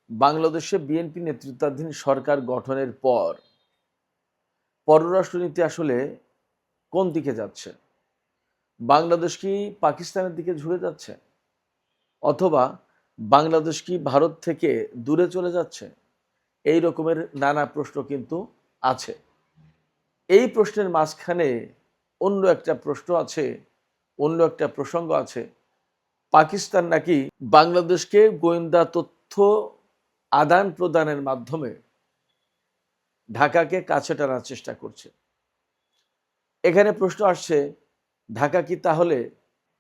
বাংলাদেশে বিএনপি নেতৃত্বাধীন সরকার গঠনের পর পররাষ্ট্রনীতি আসলে কোন দিকে যাচ্ছে? বাংলাদেশ কি পাকিস্তানের দিকে ঝুঁকে যাচ্ছে, অথবা বাংলাদেশ কি ভারত থেকে দূরে চলে যাচ্ছে? এই রকমের নানা প্রশ্ন কিন্তু আছে। এই প্রশ্নের মাঝখানে অন্য একটা প্রশ্ন আছে, অন্য একটা প্রসঙ্গ আছে। পাকিস্তান নাকি বাংলাদেশকে গোয়েন্দা তথ্য আদান প্রদানের মাধ্যমে ঢাকাকে কাছে টানার চেষ্টা করছে। এখানে প্রশ্ন আসছে, ঢাকা কি তাহলে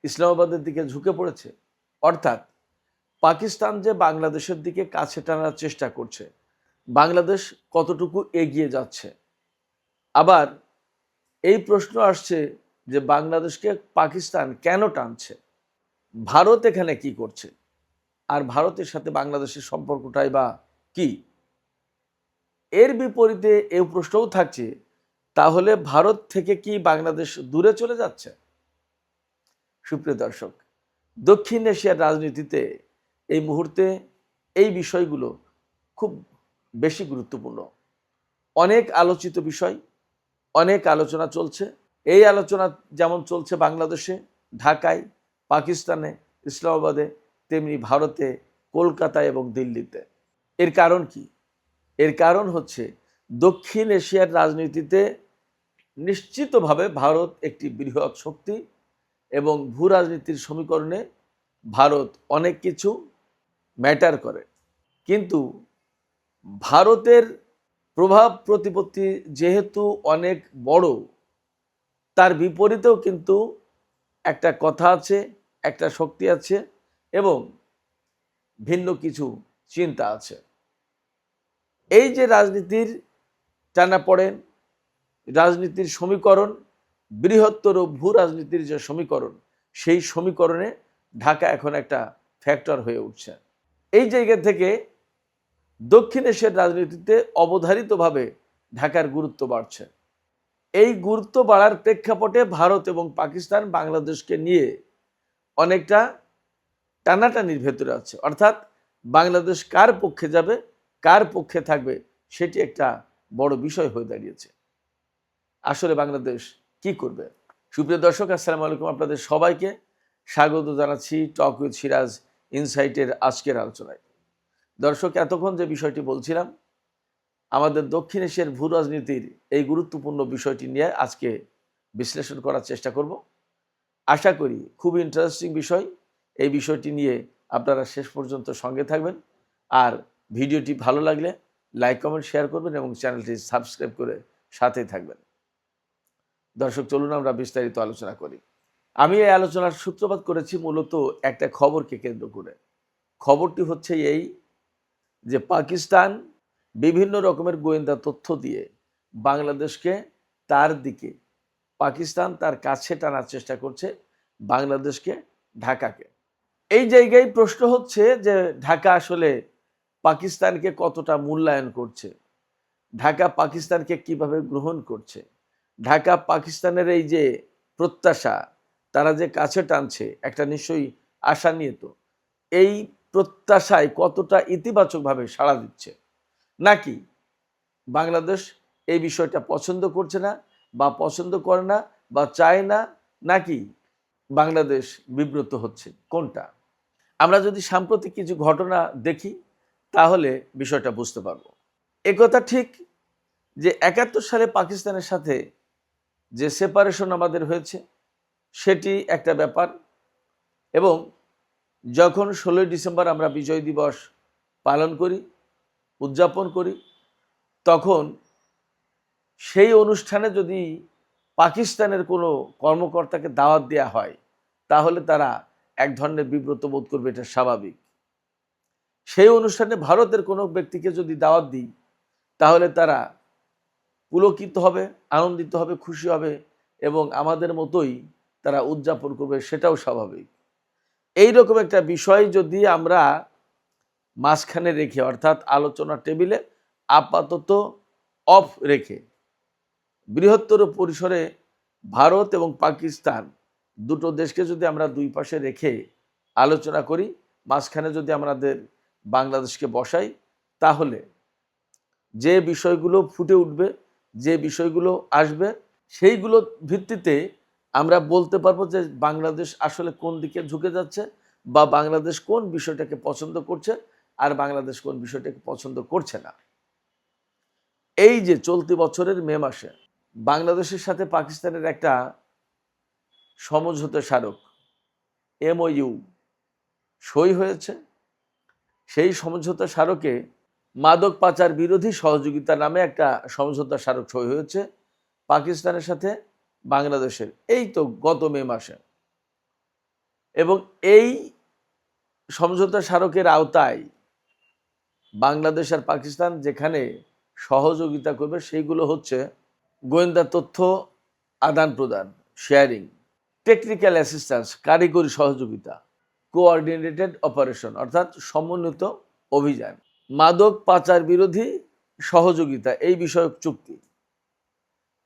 ইসলামাবাদের দিকে ঝুঁকে পড়েছে? অর্থাৎ পাকিস্তান যে বাংলাদেশের দিকে কাছে টানার চেষ্টা করছে, বাংলাদেশ কতটুকু এগিয়ে যাচ্ছে? আবার এই প্রশ্ন আসছে যে বাংলাদেশকে পাকিস্তান কেন টানছে? ভারত এখানে কি করছে? আর ভারতের সাথে বাংলাদেশের সম্পর্কটাই বা কি? এর বিপরীতে এই প্রশ্নও থাকছে, তাহলে ভারত থেকে কি বাংলাদেশ দূরে চলে যাচ্ছে? সুপ্রিয় দর্শক, দক্ষিণ এশিয়ার রাজনীতিতে এই মুহূর্তে এই বিষয়গুলো খুব বেশি গুরুত্বপূর্ণ। অনেক আলোচিত বিষয়, অনেক আলোচনা চলছে। এই আলোচনা যেমন চলছে বাংলাদেশে, ঢাকায়, পাকিস্তানে, ইসলামাবাদে, তেমনি ভারতে, কলকাতায় এবং দিল্লিতে। এর কারণ কি? এর কারণ হচ্ছে দক্ষিণ এশিয়ার রাজনীতিতে নিশ্চিতভাবে ভারত একটি বৃহৎ শক্তি এবং ভূ রাজনীতির সমীকরণে ভারত অনেক কিছু ম্যাটার করে। কিন্তু ভারতের প্রভাব প্রতিপত্তি যেহেতু অনেক বড়, তার বিপরীতেও কিন্তু একটা কথা আছে, একটা শক্তি আছে এবং ভিন্ন কিছু চিন্তা আছে। এই যে রাজনীতির টানাপোড়েন, রাজনীতির সমীকরণ, বৃহত্তর ভূ রাজনীতির যে সমীকরণ, সেই সমীকরণে ঢাকা এখন একটা ফ্যাক্টর হয়ে উঠছে। এই জায়গা থেকে দক্ষিণ এশিয়ার রাজনীতিতে অবধারিতভাবে ঢাকার গুরুত্ব বাড়ছে। এই গুরুত্ব বাড়ার প্রেক্ষাপটে ভারত এবং পাকিস্তান বাংলাদেশকে নিয়ে অনেকটা টানাটানির ভেতরে আছে। অর্থাৎ বাংলাদেশ কার পক্ষে যাবে, কার পক্ষে থাকবে, সেটি একটা বড় বিষয় হয়ে দাঁড়িয়েছে। আসলে বাংলাদেশ কি করবে? সুপ্রিয় দর্শক, আসসালামু আলাইকুম। আপনাদের সবাইকে স্বাগত জানাচ্ছি টক উইথ সিরাজ ইনসাইটের আজকের আলোচনায়। দর্শক, এতক্ষণ যে বিষয়টি বলছিলাম, আমাদের দক্ষিণ এশিয়ার ভূ রাজনীতির এই গুরুত্বপূর্ণ বিষয়টি নিয়ে আজকে বিশ্লেষণ করার চেষ্টা করব। আশা করি খুব ইন্টারেস্টিং বিষয়। এই বিষয়টি নিয়ে আপনারা শেষ পর্যন্ত সঙ্গে থাকবেন। আর ভিডিওটি ভালো লাগলে লাইক, কমেন্ট, শেয়ার করবেন এবং চ্যানেলটি সাবস্ক্রাইব করে সাথেই থাকবেন। দর্শক, চলুন আমরা বিস্তারিত আলোচনা করি। আমি এই আলোচনার সূত্রপাত করেছি মূলত একটা খবরকে কেন্দ্র করে। খবরটি হচ্ছে এই যে পাকিস্তান বিভিন্ন রকমের গোয়েন্দা তথ্য দিয়ে বাংলাদেশকে তার দিকে, পাকিস্তান তার কাছে টানার চেষ্টা করছে বাংলাদেশকে, ঢাকাকে। এই জায়গায় প্রশ্ন হচ্ছে যে ঢাকা আসলে পাকিস্তানকে কতটা মূল্যায়ন করছে, ঢাকা পাকিস্তানকে কিভাবে গ্রহণ করছে, ঢাকা পাকিস্তানের এই যে প্রত্যাশা, তারা যে কাছে টানছে, একটা নিশ্চয়ই আশা নিয়ে, তো এই প্রত্যাশায় কতটা ইতিবাচকভাবে সাড়া দিচ্ছে, নাকি বাংলাদেশ এই বিষয়টা পছন্দ করছে না বা পছন্দ করে না বা চায় না, নাকি বাংলাদেশ বিব্রত হচ্ছে, কোনটা? আমরা যদি সাম্প্রতিক কিছু ঘটনা দেখি তাহলে বিষয়টা বুঝতে পারবো। একথা ঠিক যে ৭১ সালে পাকিস্তানের সাথে যে সেপারেশন আমাদের হয়েছে সেটি একটা ব্যাপার, এবং যখন ১৬ই ডিসেম্বর আমরা বিজয় দিবস পালন করি, উদযাপন করি, তখন সেই অনুষ্ঠানে যদি পাকিস্তানের কোনো কর্মকর্তাকে দাওয়াত দেওয়া হয় তাহলে তারা এক ধরনের বিব্রত বোধ করবে, এটা স্বাভাবিক। সেই অনুষ্ঠানে ভারতের কোনো ব্যক্তিকে যদি দাওয়াত দিই তাহলে তারা পুলকিত হবে, আনন্দিত হবে, খুশি হবে এবং আমাদের মতোই তারা উদযাপন করবে, সেটাও স্বাভাবিক। এই রকম একটা বিষয় যদি আমরা মাঝখানে রেখে, অর্থাৎ আলোচনা টেবিলে আপাতত অফ রেখে, বৃহত্তর পরিসরে ভারত এবং পাকিস্তান দুটো দেশকে যদি আমরা দুই পাশে রেখে আলোচনা করি, মাঝখানে যদি আমাদের বাংলাদেশকে বসাই, তাহলে যে বিষয়গুলো ফুটে উঠবে, যে বিষয়গুলো আসবে, সেইগুলোর ভিত্তিতে আমরা বলতে পারবো যে বাংলাদেশ আসলে কোন দিকে ঝুঁকে যাচ্ছে, বা বাংলাদেশ কোন বিষয়টাকে পছন্দ করছে আর বাংলাদেশ কোন বিষয়টাকে পছন্দ করছে না। এই যে চলতি বছরের মে মাসে বাংলাদেশের সাথে পাকিস্তানের একটা সমঝোতা স্মারক MOU সই হয়েছে। সেই সমঝোতা স্মারকে মাদক পাচার বিরোধী সহযোগিতা নামে একটা সমঝোতা স্মারক সই হয়েছে পাকিস্তানের সাথে বাংলাদেশের, এই তো গত মে মাসে। এবং এই সমঝোতা স্মারকের আওতায় বাংলাদেশ আর পাকিস্তান যেখানে সহযোগিতা করবে সেইগুলো হচ্ছে গোয়েন্দা তথ্য আদান প্রদান, শেয়ারিং, টেকনিক্যাল অ্যাসিস্ট্যান্স, কারিগরি সহযোগিতা, কোঅর্ডিনেটেড অপারেশন অর্থাৎ সমন্বিত অভিযান, মাদক পাচার বিরোধী সহযোগিতা এই বিষয়ক চুক্তি।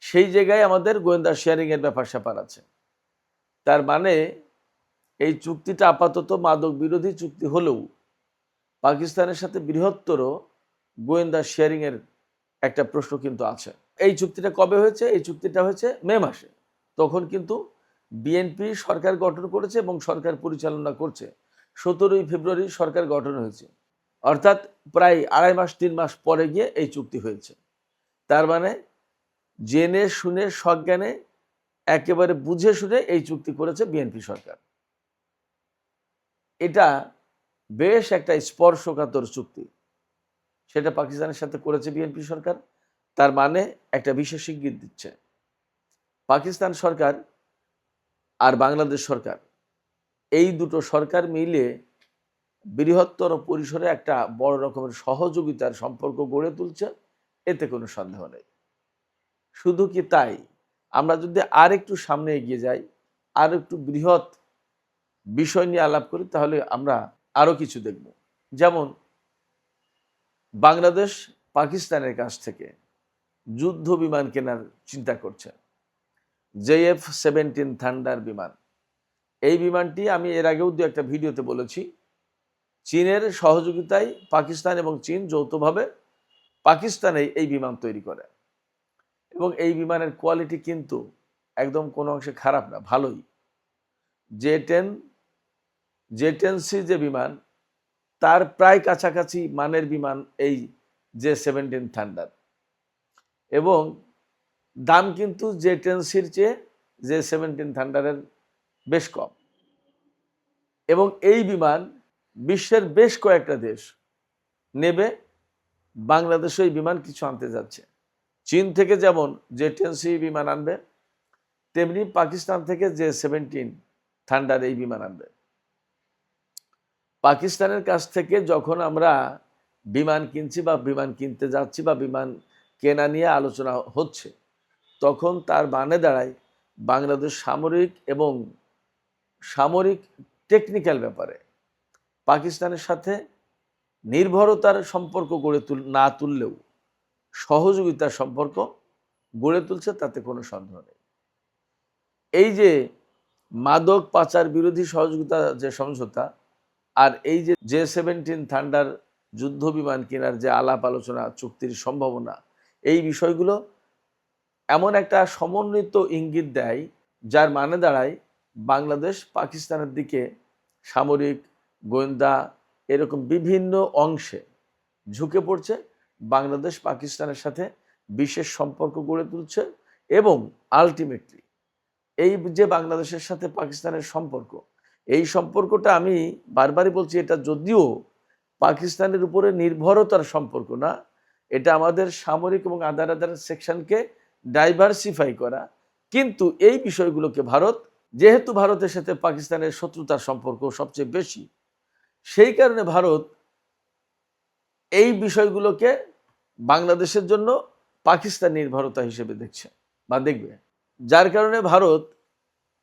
সেই জায়গায় আমাদের গোয়েন্দা শেয়ারিংয়ের ব্যাপার স্যাপার আছে। তার মানে এই চুক্তিটা আপাতত মাদক বিরোধী চুক্তি হলেও পাকিস্তানের সাথে বৃহত্তর গোয়েন্দা শেয়ারিংয়ের একটা প্রশ্ন কিন্তু আছে। এই চুক্তিটা কবে হয়েছে? এই চুক্তিটা হয়েছে মে মাসে। তখন কিন্তু বিএনপি সরকার গঠন করেছে এবং সরকার পরিচালনা করছে। 17ই ফেব্রুয়ারি সরকার গঠন হয়েছে, অর্থাৎ প্রায় 2.5 মাস 3 মাস পরে গিয়ে এই চুক্তি হয়েছে। তার মানে জেনে শুনে সজ্ঞানে একেবারে বুঝে শুনে এই চুক্তি করেছে বিএনপি সরকার। এটা বেশ একটা স্পর্শকাতর চুক্তি, সেটা পাকিস্তানের সাথে করেছে বিএনপি সরকার। তার মানে একটা বিশেষ ইঙ্গিত দিচ্ছে পাকিস্তান সরকার আর বাংলাদেশ সরকার, এই দুটো সরকার মিলে বৃহত্তর পরিসরে একটা বড় রকমের সহযোগিতার সম্পর্ক গড়ে তুলছে, এতে কোনো সন্দেহ নেই। শুধু কি তাই, আমরা যদি আর একটু সামনে এগিয়ে যাই, আর একটু বৃহৎ বিষয় নিয়ে আলাপ করি, তাহলে আমরা আরো কিছু দেখব। যেমন বাংলাদেশ পাকিস্তানের কাছ থেকে যুদ্ধ বিমান কেনার চিন্তা করছে, JF-17 থান্ডার বিমান। এই বিমানটি আমি এর আগেও দু একটা ভিডিওতে বলেছি, চীনের সহযোগিতায় পাকিস্তান এবং চীন যৌথভাবে পাকিস্তানে এই বিমান তৈরি করে, এবং এই বিমানের কোয়ালিটি কিন্তু একদম কোনো অংশে খারাপ না, ভালোই। J-10C যে বিমান, তার প্রায় কাছাকাছি মানের বিমান এই J-17 থান্ডার, এবং দাম কিন্তু J-10Cর চেয়ে J-17 থান্ডারের বেশ কম। এবং এই বিমান বিশ্বের বেশ কয়েকটা দেশ নেবে, বাংলাদেশও এই বিমান কিছু আনতে যাচ্ছে। চীন থেকে যেমন J-10C বিমান আনবে, তেমনি পাকিস্তান থেকে J-17 থান্ডার এই বিমান আনবে। পাকিস্তানের কাছ থেকে যখন আমরা বিমান কিনছি বা বিমান কিনতে যাচ্ছি বা বিমান কেনা নিয়ে আলোচনা হচ্ছে, তখন তার মানে দাঁড়ায় বাংলাদেশ সামরিক টেকনিক্যাল ব্যাপারে পাকিস্তানের সাথে নির্ভরতার সম্পর্ক না তুললেও সহযোগিতার সম্পর্ক গড়ে তুলছে, তাতে কোনো সন্দেহ নেই। এই যে মাদক পাচার বিরোধী সহযোগিতা যে সমঝোতা, আর এই যে J-17 থান্ডার যুদ্ধ বিমান কেনার যে আলাপ আলোচনা, চুক্তির সম্ভাবনা, এই বিষয়গুলো এমন একটা সমন্বিত ইঙ্গিত দেয়, যার মানে দাঁড়ায় বাংলাদেশ পাকিস্তানের দিকে সামরিক, গোয়েন্দা এরকম বিভিন্ন অংশে ঝুঁকে পড়ছে, বাংলাদেশ পাকিস্তানের সাথে বিশেষ সম্পর্ক গড়ে তুলছে, এবং আলটিমেটলি এই যে বাংলাদেশের সাথে পাকিস্তানের সম্পর্ক, এই সম্পর্কটা আমি বারবারই বলছি, এটা যদিও পাকিস্তানের উপরে নির্ভরতার সম্পর্ক না, এটা আমাদের সামরিক এবং আদার সেকশনকে ডাইভার্সিফাই করা। কিন্তু এই বিষয়গুলোকে যেহেতু ভারতের সাথে পাকিস্তানের শত্রুতার সম্পর্ক সবচেয়ে বেশি, সেই কারণে ভারত এই বিষয়গুলোকে বাংলাদেশের জন্য পাকিস্তান নির্ভরতা হিসেবে দেখছে বা দেখবে, যার কারণে ভারত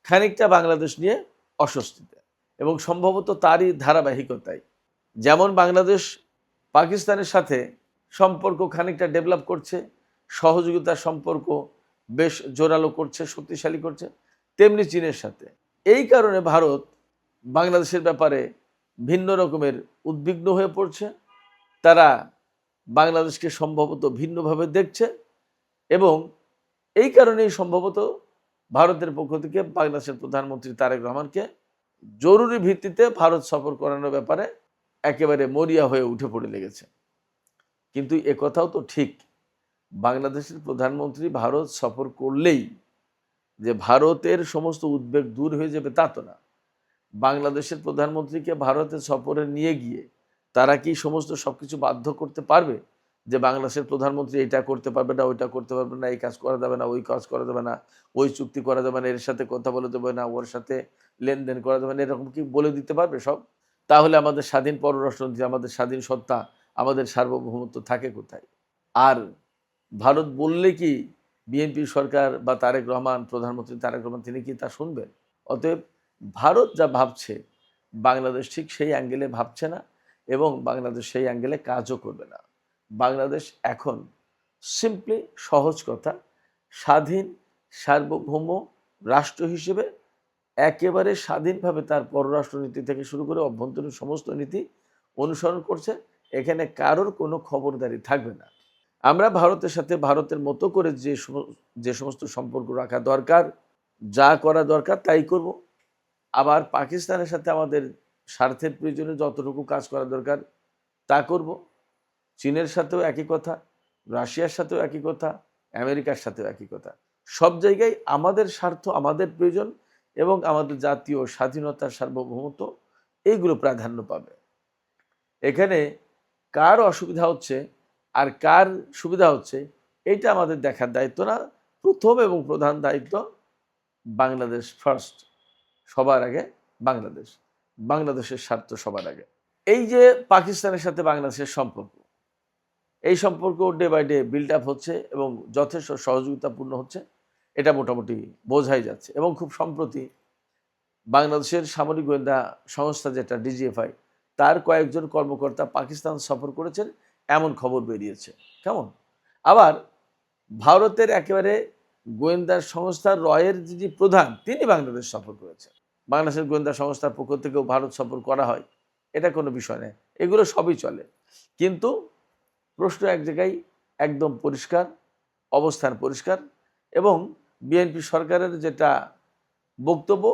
খানিকটা বাংলাদেশ নিয়ে অস্বস্তিতে, এবং সম্ভবত তারই ধারাবাহিকতায় যেমন বাংলাদেশ পাকিস্তানের সাথে সম্পর্ক খানিকটা ডেভেলপ করছে, সহযোগিতার সম্পর্ক বেশ জোরালো করছে, শক্তিশালী করছে, তেমনি চীনের সাথে। এই কারণে ভারত বাংলাদেশের ব্যাপারে ভিন্ন রকমের উদ্বিগ্ন হয়ে পড়ছে, তারা বাংলাদেশকে সম্ভবত ভিন্নভাবে দেখছে এবং এই কারণেই সম্ভবত ভারতের পক্ষ থেকে বাংলাদেশের প্রধানমন্ত্রী তারেক রহমানকে জরুরি ভিত্তিতে ভারত সফর করানোর ব্যাপারে একেবারে মরিয়া হয়ে উঠে পড়ে লেগেছে। কিন্তু একথাও তো ঠিক, বাংলাদেশের প্রধানমন্ত্রী ভারত সফর করলেই যে ভারতের সমস্ত উদ্বেগ দূর হয়ে যাবে তা তো না। বাংলাদেশের প্রধানমন্ত্রীকে ভারতের সফরে নিয়ে গিয়ে তারা কি সমস্ত সবকিছু বাধ্য করতে পারবে যে বাংলাদেশের প্রধানমন্ত্রী এটা করতে পারবে না, ওইটা করতে পারবে না, এই কাজ করা যাবে না, ওই কাজ করা যাবে না, ওই চুক্তি করা যাবে না, এর সাথে কথা বলে দেবে না, ওর সাথে লেনদেন করা যাবে না, এরকম কি বলে দিতে পারবে সব? তাহলে আমাদের স্বাধীন পররাষ্ট্রনীতি, আমাদের স্বাধীন সত্তা, আমাদের সার্বভৌমত্ব থাকে কোথায়? আর ভারত বললে কি বিএনপি সরকার বা তারেক রহমান, প্রধানমন্ত্রী তারেক রহমান তিনি কি তা শুনবেন? অতএব ভারত যা ভাবছে বাংলাদেশ ঠিক সেই অ্যাঙ্গেলে ভাবছে না এবং বাংলাদেশ সেই অ্যাঙ্গেলে কাজও করবে না। বাংলাদেশ এখন সিম্পলি, সহজ কথা, স্বাধীন সার্বভৌম রাষ্ট্র হিসেবে একেবারে স্বাধীনভাবে তার পররাষ্ট্রনীতি থেকে শুরু করে অভ্যন্তরীণ সমস্ত নীতি অনুসরণ করছে। এখানে কারোর কোনো খবরদারি থাকবে না। আমরা ভারতের সাথে ভারতের মতো করে যে সমস্ত সম্পর্ক রাখা দরকার, যা করা দরকার তাই করব। আবার পাকিস্তানের সাথে আমাদের স্বার্থের প্রয়োজনে যতটুকু কাজ করা দরকার তা করব। চীনের সাথেও একই কথা, রাশিয়ার সাথেও একই কথা, আমেরিকার সাথেও একই কথা। সব জায়গায় আমাদের স্বার্থ, আমাদের প্রয়োজন এবং আমাদের জাতীয় স্বাধীনতার সার্বভৌমত্ব এইগুলো প্রাধান্য পাবে। এখানে কার অসুবিধা হচ্ছে আর কার সুবিধা হচ্ছে এটা আমাদের দেখার দায়িত্ব না। প্রথম এবং প্রধান দায়িত্ব বাংলাদেশ ফার্স্ট, সবার আগে বাংলাদেশ, বাংলাদেশের স্বার্থ সবার আগে। এই যে পাকিস্তানের সাথে বাংলাদেশের সম্পর্ক, এই সম্পর্ক day by day build up হচ্ছে এবং যথেষ্ট সহযোগিতাপূর্ণ হচ্ছে, এটা মোটামুটি বোঝাই যাচ্ছে। এবং খুব সম্প্রতি বাংলাদেশের সামরিক গোয়েন্দা সংস্থা যেটা ডিজিএফআই, তার কয়েকজন কর্মকর্তা পাকিস্তান সফর করেছেন এমন খবর বেরিয়েছে। কেমন? আবার ভারতের একেবারে গোয়েন্দা সংস্থা রয়ের যিনি প্রধান তিনি বাংলাদেশ সফর করেছেন। বাংলাদেশের গোয়েন্দা সংস্থার পক্ষ থেকেও ভারত সফর করা হয়, এটা কোনো বিষয় নয়, এগুলো সবই চলে। কিন্তু প্রশ্ন এক জায়গায় একদম পরিষ্কার, অবস্থান পরিষ্কার এবং বিএনপি সরকারের যেটা বক্তব্য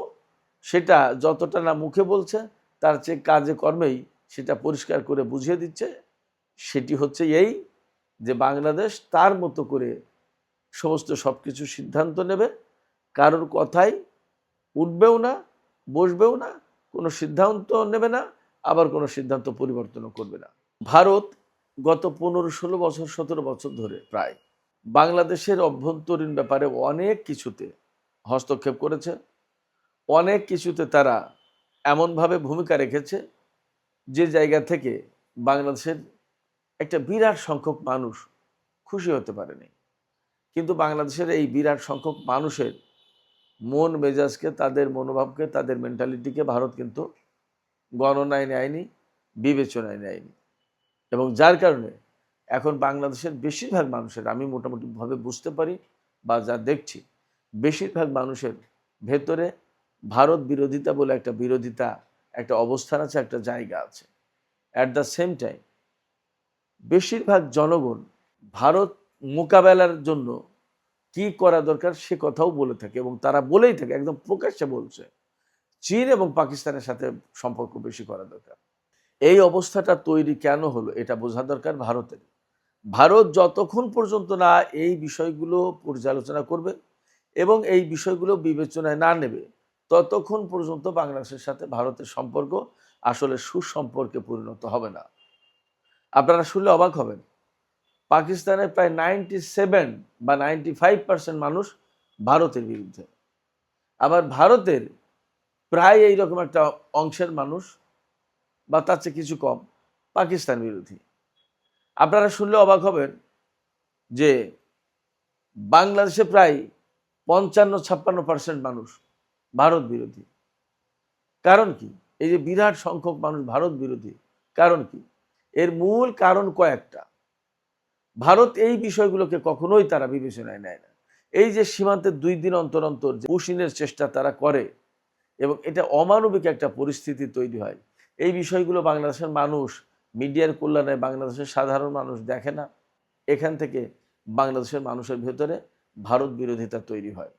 সেটা যতটা না মুখে বলছে তার চেয়ে কাজে কর্মেই সেটা পরিষ্কার করে বুঝিয়ে দিচ্ছে। সেটি হচ্ছে এই যে বাংলাদেশ তার মতো করে সমস্ত সব কিছু সিদ্ধান্ত নেবে, কারোর কথাই উঠবেও না, বসবেও না, কোনো সিদ্ধান্ত নেবে না, আবার কোনো সিদ্ধান্ত পরিবর্তনও করবে না। ভারত গত 15-16 বছর 17 বছর ধরে প্রায় বাংলাদেশের অভ্যন্তরীণ ব্যাপারে অনেক কিছুতে হস্তক্ষেপ করেছে, অনেক কিছুতে তারা এমনভাবে ভূমিকা রেখেছে যে জায়গা থেকে বাংলাদেশের একটা বিরাট সংখ্যক মানুষ খুশি হতে পারেনি। কিন্তু বাংলাদেশের এই বিরাট সংখ্যক মানুষের মন মেজাজকে, তাদের মনোভাবকে, তাদের মেন্টালিটিকে ভারত কিন্তু গণনায় নেয়নি, বিবেচনায় নেয়নি। এবং যার কারণে এখন বাংলাদেশের বেশিরভাগ মানুষের, আমি মোটামুটিভাবে বুঝতে পারি বা যা দেখছি, বেশিরভাগ মানুষের ভেতরে ভারত বিরোধিতা বলে একটা বিরোধিতা, একটা অবস্থান আছে, একটা জায়গা আছে। অ্যাট দ্য সেম টাইম বেশিরভাগ জনগণ ভারত মোকাবেলার জন্য কি করা দরকার সে কথাও বলে থাকে এবং তারা বলেই থাকে, একদম প্রকাশ্যে বলছে চীন এবং পাকিস্তানের সাথে সম্পর্ক বেশি করা দরকার। এই অবস্থাটা তৈরি কেন হলো এটা বোঝা দরকার ভারতের। ভারত যতক্ষণ পর্যন্ত না এই বিষয়গুলো পর্যালোচনা করবে এবং এই বিষয়গুলো বিবেচনায় না নেবে ততক্ষণ পর্যন্ত বাংলাদেশের সাথে ভারতের সম্পর্ক আসলে সুসম্পর্কে পরিণত হবে না। আপনারা শুনলে অবাক হবেন, পাকিস্তানের প্রায় 97 বা 95% মানুষ ভারতের বিরুদ্ধে, আবার ভারতের প্রায় এইরকম একটা অংশের মানুষ বা তার চেয়ে কিছু কম পাকিস্তান বিরোধী। আপনারা শুনলে অবাক হবেন যে বাংলাদেশে প্রায় 55-56% মানুষ ভারত বিরোধী। কারণ কি? এই যে বিরাট সংখ্যক মানুষ ভারত বিরোধী, কারণ কি? এর মূল কারণ কয়েকটা। ভারত এই বিষয়গুলোকে কখনোই তারা বিবেচনায় নেয় না। এই যে সীমান্তে 2 দিন অন্তর অন্তর যে পুশিনের চেষ্টা তারা করে এবং এটা অমানবিক একটা পরিস্থিতি তৈরি হয়, এই বিষয়গুলো বাংলাদেশের মানুষ মিডিয়ার কল্যাণে বাংলাদেশের সাধারণ মানুষ দেখে না। এখান থেকে বাংলাদেশের মানুষের ভেতরে ভারত বিরোধিতা তৈরি হয়।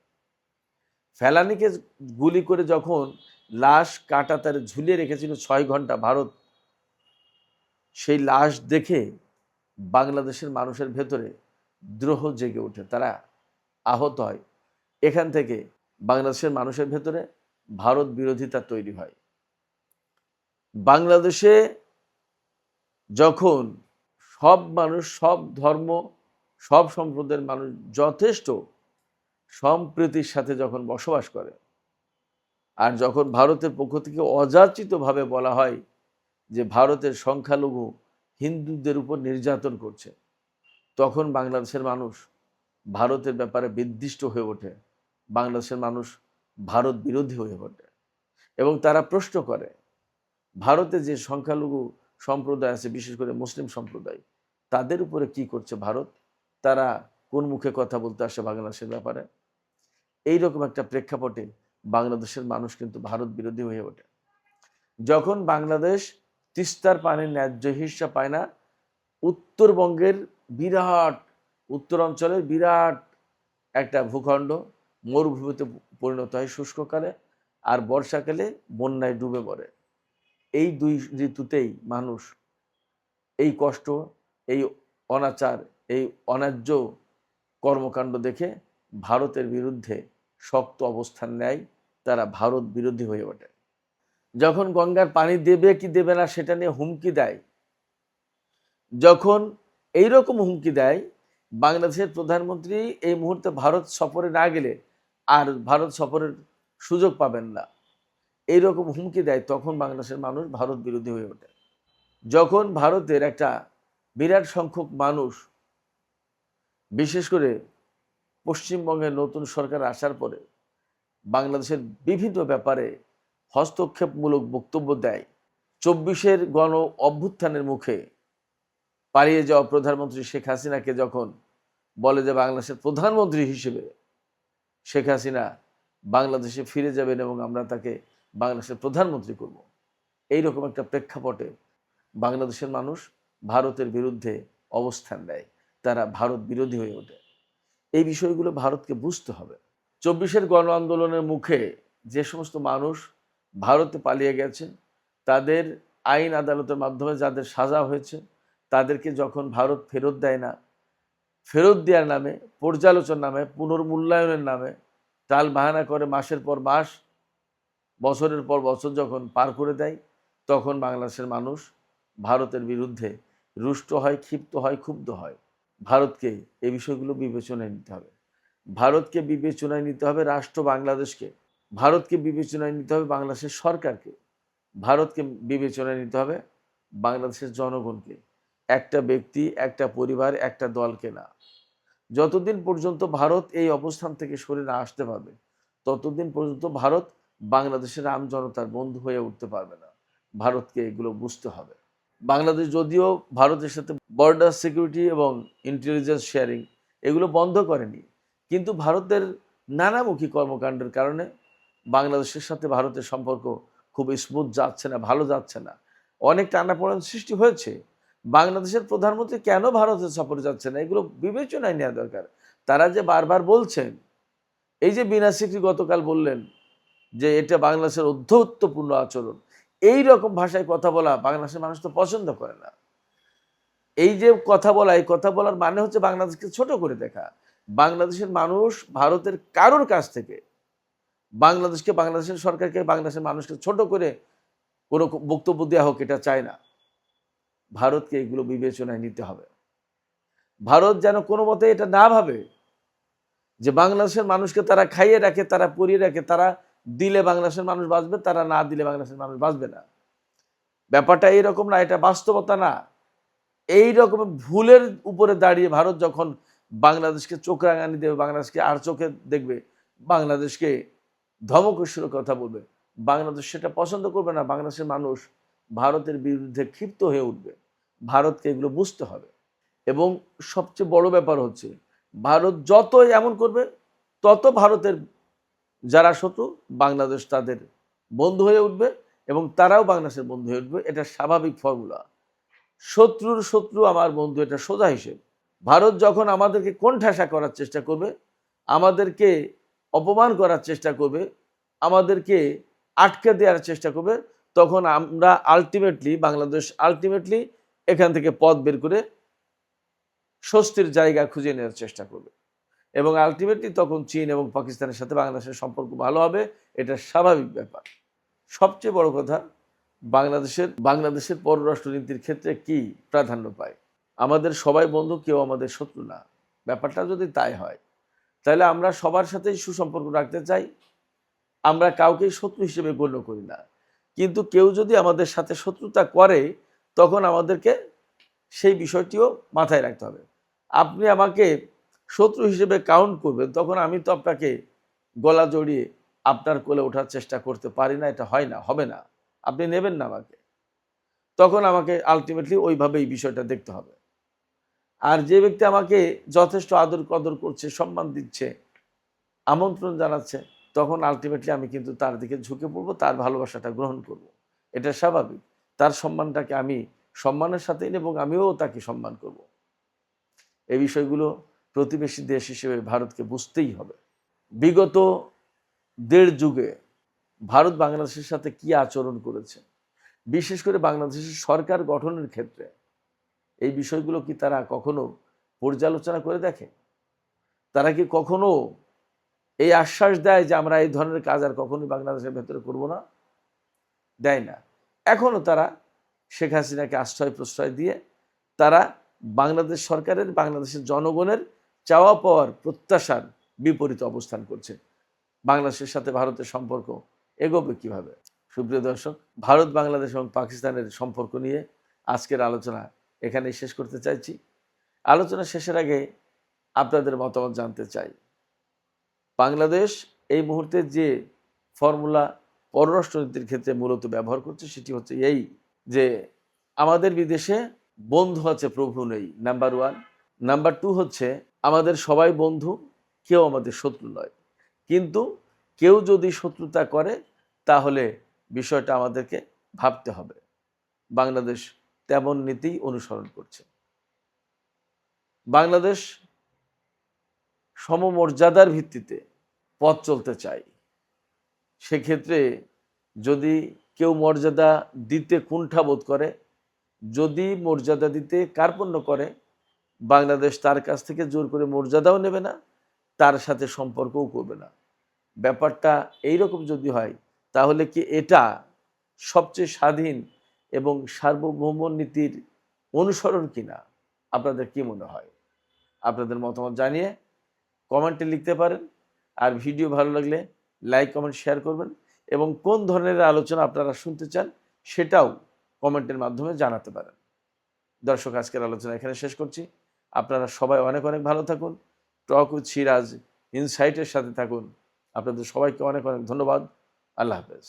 ফেলানীকে গুলি করে যখন লাশ কাঁটাতারে ঝুলিয়ে রেখেছিল 6 ঘন্টা ভারত, সেই লাশ দেখে বাংলাদেশের মানুষের ভেতরে দ্রোহ জেগে ওঠে, তারা আহত হয়। এখান থেকে বাংলাদেশের মানুষের ভেতরে ভারত বিরোধিতা তৈরি হয়। বাংলাদেশে যখন সব মানুষ, সব ধর্ম, সব সম্প্রদায়ের মানুষ যথেষ্ট সম্প্রীতির সাথে যখন বসবাস করে, আর যখন ভারতের পক্ষ থেকে অযাচিতভাবে বলা হয় যে ভারতের সংখ্যালঘু হিন্দুদের উপর নির্যাতন করছে, তখন বাংলাদেশের মানুষ ভারতের ব্যাপারে বিদ্বিষ্ট হয়ে ওঠে, বাংলাদেশের মানুষ ভারত বিরোধী হয়ে ওঠে এবং তারা প্রশ্ন করে ভারতে যে সংখ্যালঘু সম্প্রদায় আছে, বিশেষ করে মুসলিম সম্প্রদায়, তাদের উপরে কি করছে ভারত, তারা কোন মুখে কথা বলতে আসে বাংলাদেশের ব্যাপারে। এইরকম একটা প্রেক্ষাপটে বাংলাদেশের মানুষ কিন্তু ভারত বিরোধী হয়ে ওঠে। যখন বাংলাদেশ তিস্তার পানির ন্যায্য হিস্সা পায় না, উত্তরবঙ্গের বিরাট, উত্তরাঞ্চলের বিরাট একটা ভূখণ্ড মরুভূমিতে পরিণত হয় শুষ্ককালে, আর বর্ষাকালে বন্যায় ডুবে পড়ে। এই দুই ঋতুতেই মানুষ এই কষ্ট, এই অনাচার, এই অন্যায্য কর্মকাণ্ড দেখে ভারতের বিরুদ্ধে শক্ত অবস্থান নেয়, তারা ভারত বিরোধী হয়ে ওঠে। যখন গঙ্গার পানি দেবে কি দেবে না সেটা নিয়ে হুমকি দেয়, যখন এইরকম হুমকি দেয়, বাংলাদেশের প্রধানমন্ত্রী এই মুহূর্তে ভারত সফরে না গেলে আর ভারত সফরের সুযোগ পাবেন না, এইরকম হুমকি দেয়, তখন বাংলাদেশের মানুষ ভারত বিরোধী হয়ে ওঠে। যখন ভারতের একটা বিরাট সংখ্যক মানুষ, বিশেষ করে পশ্চিমবঙ্গের নতুন সরকার আসার পরে বাংলাদেশের বিভিন্ন ব্যাপারে হস্তক্ষেপমূলক বক্তব্য দেয়, 24-এর গণ অভ্যুত্থানের মুখে পালিয়ে যাওয়া প্রধানমন্ত্রী শেখ হাসিনাকে যখন বলে যে বাংলাদেশের প্রধানমন্ত্রী হিসেবে শেখ হাসিনা বাংলাদেশে ফিরে যাবেন এবং আমরা তাকে বাংলাদেশের প্রধানমন্ত্রী করব, এইরকম একটা প্রেক্ষাপটে বাংলাদেশের মানুষ ভারতের বিরুদ্ধে অবস্থান নেয়, তারা ভারত বিরোধী হয়ে ওঠে। এই বিষয়গুলো ভারতকে বুঝতে হবে। 24-এর গণ আন্দোলনের মুখে যে সমস্ত মানুষ ভারতে পালিয়ে গেছে, তাদের আইন আদালতের মাধ্যমে যাদের সাজা হয়েছে, তাদেরকে যখন ভারত ফেরত দেয় না, ফেরত দেওয়ার নামে, পর্যালোচনার নামে, পুনর্মূল্যায়নের নামে টাল বাহানা করে মাসের পর মাস, বছরের পর বছর যখন পার করে দেয়, তখন বাংলাদেশের মানুষ ভারতের বিরুদ্ধে রুষ্ট হয়, ক্ষিপ্ত হয়, ক্ষুব্ধ হয়। ভারতকে এই বিষয়গুলো বিবেচনায় নিতে হবে। ভারতকে বিবেচনায় নিতে হবে রাষ্ট্র বাংলাদেশকে, ভারতকে বিবেচনায় নিতে হবে বাংলাদেশের সরকারকে, ভারতকে বিবেচনায় নিতে হবে বাংলাদেশের জনগণকে, একটা ব্যক্তি, একটা পরিবার, একটা দলকে না। যতদিন পর্যন্ত ভারত এই অবস্থান থেকে সরে না আসতে পারবে, ততদিন পর্যন্ত ভারত বাংলাদেশের আম জনতার বন্ধু হয়ে উঠতে পারবে না। ভারতকে এগুলো বুঝতে হবে। বাংলাদেশ যদিও ভারতের সাথে বর্ডার সিকিউরিটি এবং ইন্টেলিজেন্স শেয়ারিং এগুলো বন্ধ করেনি, কিন্তু ভারতের নানামুখী কর্মকাণ্ডের কারণে বাংলাদেশের সাথে ভারতের সম্পর্ক খুব স্মুথ যাচ্ছে না, ভালো যাচ্ছে না, অনেক টানাপোড়েন সৃষ্টি হয়েছে। বাংলাদেশের প্রধানমন্ত্রী কেন ভারতের সফরে যাচ্ছে না, এগুলো বিবেচনায় নেওয়া দরকার। তারা যে বারবার বলছেন, এই যে বিনা সিকরি গতকাল বললেন যে এটা বাংলাদেশের অধ্যত্বপূর্ণ আচরণ, এই রকম ভাষায় কথা বলা বাংলাদেশের মানুষ তো পছন্দ করে না। এই যে কথা বলা, এই কথা বলার মানে হচ্ছে বাংলাদেশকে ছোট করে দেখা। বাংলাদেশের মানুষ ভারতের কারোর কাছ থেকে বাংলাদেশকে, বাংলাদেশের সরকারকে, বাংলাদেশের মানুষকে ছোট করে কোনো বক্তব্য দেওয়া হোক, এটা চায় না। ভারতকে এগুলো বিবেচনায় নিতে হবে। ভারত যেন কোনো মতে এটা না ভাবে যে বাংলাদেশের মানুষকে তারা খাইয়ে রাখে, তারা পরিয়ে রাখে, তারা দিলে বাংলাদেশের মানুষ বাঁচবে, তারা না দিলে বাংলাদেশের মানুষ বাঁচবে না। ব্যাপারটা এইরকম না, এটা বাস্তবতা না। এই রকম ভুলের উপরে দাঁড়িয়ে ভারত যখন বাংলাদেশকে চোখ রাঙানি দেবে, বাংলাদেশকে আর চোখে দেখবে, বাংলাদেশকে ধমকেশ্বর কথা বলবে, বাংলাদেশ সেটা পছন্দ করবে না। বাংলাদেশের মানুষ ভারতের বিরুদ্ধে ক্ষিপ্ত হয়ে উঠবে। ভারতকে এগুলো বুঝতে হবে। এবং সবচেয়ে বড় ব্যাপার হচ্ছে, ভারত যত এমন করবে, তত ভারতের যারা শত্রু, বাংলাদেশ তাদের বন্ধু হয়ে উঠবে এবং তারাও বাংলাদেশের বন্ধু হয়ে উঠবে, এটা স্বাভাবিক ফর্মুলা। শত্রুর শত্রু আমার বন্ধু, এটা সোজা হিসেব। ভারত যখন আমাদেরকে কোণঠাসা করার চেষ্টা করবে, আমাদেরকে অপমান করার চেষ্টা করবে, আমাদেরকে আটকে দেওয়ার চেষ্টা করবে, তখন আমরা বাংলাদেশ আলটিমেটলি এখান থেকে পথ বের করে স্বস্তির জায়গা খুঁজে নেওয়ার চেষ্টা করবে। এবং আলটিমেটলি তখন চীন এবং পাকিস্তানের সাথে বাংলাদেশের সম্পর্ক ভালো হবে, এটা স্বাভাবিক ব্যাপার। সবচেয়ে বড় কথা, বাংলাদেশের পররাষ্ট্রনীতির ক্ষেত্রে কি প্রাধান্য পায়? আমাদের সবাই বন্ধু, কেউ আমাদের শত্রু না। ব্যাপারটা যদি তাই হয়, তাহলে আমরা সবার সাথেই সুসম্পর্ক রাখতে চাই, আমরা কাউকেই শত্রু হিসেবে গণ্য করি না। কিন্তু কেউ যদি আমাদের সাথে শত্রুতা করে, তখন আমাদেরকে সেই বিষয়টিও মাথায় রাখতে হবে। আপনি আমাকে শত্রু হিসেবে কাউন্ট করবেন, তখন আমি তো আপনাকে গলা জড়িয়ে আপনার কোলে ওঠার চেষ্টা করতে পারি না, এটা হয় না, হবে না, আপনি নেবেন না আমাকে। তখন আমাকে আলটিমেটলি ওইভাবেই বিষয়টা দেখতে হবে। আর যে ব্যক্তি আমাকে যথেষ্ট আদর কদর করছে, সম্মান দিচ্ছে, আমন্ত্রণ জানাচ্ছে, তখন আলটিমেটলি আমি কিন্তু তার দিকে ঝুঁকে পড়বো, তার ভালোবাসাটা গ্রহণ করব। এটা স্বাভাবিক। তার সম্মানটাকে আমি সম্মানের সাথে নেব এবং আমিও তাকে সম্মান করব। এই বিষয়গুলো প্রতিবেশী দেশ হিসেবে ভারতকে বুঝতেই হবে। বিগত 1.5 যুগে ভারত বাংলাদেশের সাথে কি আচরণ করেছে, বিশেষ করে বাংলাদেশের সরকার গঠনের ক্ষেত্রে, এই বিষয়গুলো কি তারা কখনো পর্যালোচনা করে দেখে? তারা কি কখনো এই আশ্বাস দেয় যে আমরা এই ধরনের কাজ আর কখনোই বাংলাদেশের ভেতরে করব না? দেয় না। এখনো তারা শেখ হাসিনাকে আশ্রয় প্রশ্রয় দিয়ে তারা বাংলাদেশ সরকারের, বাংলাদেশের জনগণের চাওয়া পাওয়ার প্রত্যাশার বিপরীতে অবস্থান করছে। বাংলাদেশের সাথে ভারতের সম্পর্ক এগোবে কিভাবে? সুপ্রিয় দর্শক, ভারত, বাংলাদেশ এবং পাকিস্তানের সম্পর্ক নিয়ে আজকের আলোচনা এখানেই শেষ করতে চাইছি। আলোচনা শেষের আগে আপনাদের মতামত জানতে চাই। বাংলাদেশ এই মুহূর্তে যে ফর্মুলা পররাষ্ট্রনীতির ক্ষেত্রে মূলত ব্যবহার করছে, সেটি হচ্ছে এই যে আমাদের বিদেশে বন্ধু আছে, প্রভু নেই, নাম্বার 1। নাম্বার 2 হচ্ছে আমাদের সবাই বন্ধু, কেউ আমাদের শত্রু নয়। কিন্তু কেউ যদি শত্রুতা করে, তাহলে বিষয়টা আমাদেরকে ভাবতে হবে। বাংলাদেশ তেমন নীতি অনুসরণ করছে। বাংলাদেশ সমমর্যাদার ভিত্তিতে পথ চলতে চায়। সেক্ষেত্রে যদি কেউ মর্যাদা দিতে কুণ্ঠাবোধ করে, যদি মর্যাদা দিতে কার্পণ্য করে, বাংলাদেশ তার কাছ থেকে জোর করে মর্যাদাও নেবে না, তার সাথে সম্পর্কও করবে না। ব্যাপারটা এইরকম যদি হয়, তাহলে কি এটা সবচেয়ে স্বাধীন এবং সার্বভৌম নীতির অনুসরণ কিনা? আপনাদের কি মনে হয়? আপনাদের মতামত জানিয়ে কমেন্টে লিখতে পারেন। আর ভিডিও ভালো লাগলে লাইক, কমেন্ট, শেয়ার করবেন এবং কোন ধরনের আলোচনা আপনারা শুনতে চান সেটাও কমেন্টের মাধ্যমে জানাতে পারেন। দর্শক, আজকের আলোচনা এখানে শেষ করছি। আপনারা সবাই অনেক অনেক ভালো থাকুন। টক উইথ সিরাজ ইনসাইটের সাথে থাকুন। আপনাদের সবাইকে অনেক অনেক ধন্যবাদ। আল্লাহ হাফেজ।